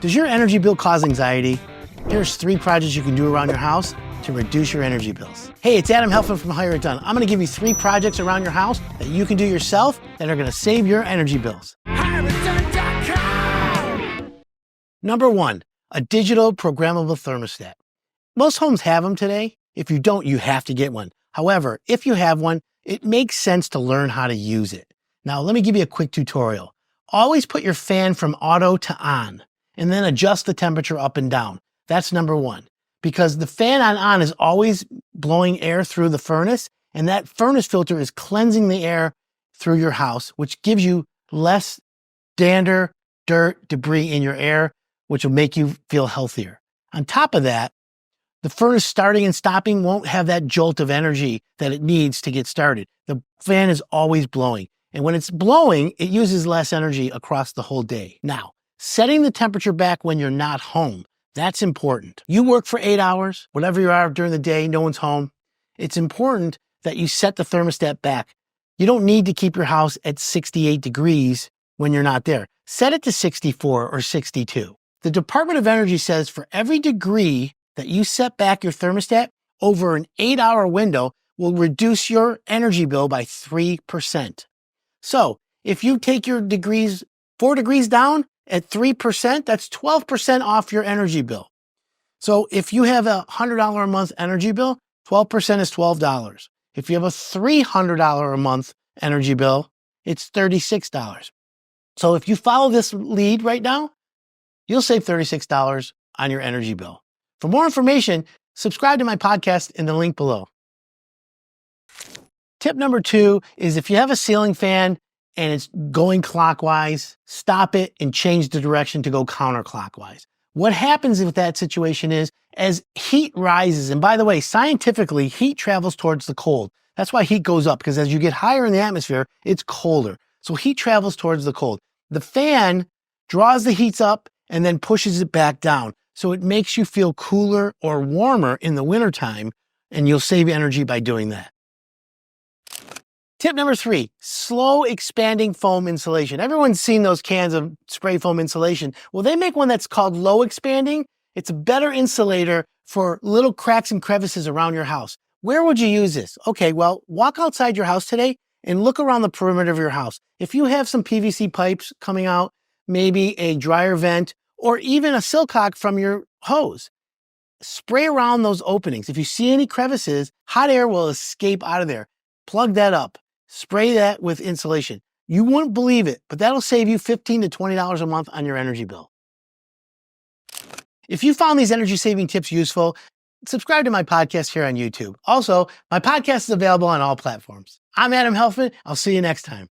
Does your energy bill cause anxiety? Here's 3 projects you can do around your house to reduce your energy bills. Hey, it's Adam Helfman from Hire It Done. I'm gonna give you 3 projects around your house that you can do yourself that are gonna save your energy bills. HireItDone.com! Number 1, a digital programmable thermostat. Most homes have them today. If you don't, you have to get one. However, if you have one, it makes sense to learn how to use it. Now, let me give you a quick tutorial. Always put your fan from auto to on, and then adjust the temperature up and down. That's number 1, because the fan on is always blowing air through the furnace, and that furnace filter is cleansing the air through your house, which gives you less dander, dirt, debris in your air, which will make you feel healthier. On top of that, the furnace starting and stopping won't have that jolt of energy that it needs to get started. The fan is always blowing, and when it's blowing, it uses less energy across the whole day. Now, setting the temperature back when you're not home, that's important. You work for 8 hours, whatever you are during the day, no one's home. It's important that you set the thermostat back. You don't need to keep your house at 68 degrees when you're not there. Set it to 64 or 62. The Department of Energy says for every degree that you set back your thermostat over an 8-hour window will reduce your energy bill by 3%. So if you take your 4 degrees down at 3%, that's 12% off your energy bill. So if you have a $100 a month energy bill, 12% is $12. If you have a $300 a month energy bill, it's $36. So if you follow this lead right now, you'll save $36 on your energy bill. For more information, subscribe to my podcast in the link below. Tip number 2 is if you have a ceiling fan and it's going clockwise, stop it and change the direction to go counterclockwise. What happens with that situation is as heat rises, and by the way, scientifically, heat travels towards the cold. That's why heat goes up, because as you get higher in the atmosphere, it's colder. So heat travels towards the cold. The fan draws the heat up and then pushes it back down. So it makes you feel cooler or warmer in the wintertime, and you'll save energy by doing that. Tip number 3, slow expanding foam insulation. Everyone's seen those cans of spray foam insulation. Well, they make one that's called low expanding. It's a better insulator for little cracks and crevices around your house. Where would you use this? Okay, well, walk outside your house today and look around the perimeter of your house. If you have some PVC pipes coming out, maybe a dryer vent, or even a silcock from your hose, spray around those openings. If you see any crevices, hot air will escape out of there. Plug that up. Spray that with insulation. You wouldn't believe it, but that'll save you $15 to $20 a month on your energy bill. If you found these energy saving tips useful, subscribe to my podcast here on YouTube. Also, my podcast is available on all platforms. I'm Adam Helfman. I'll see you next time.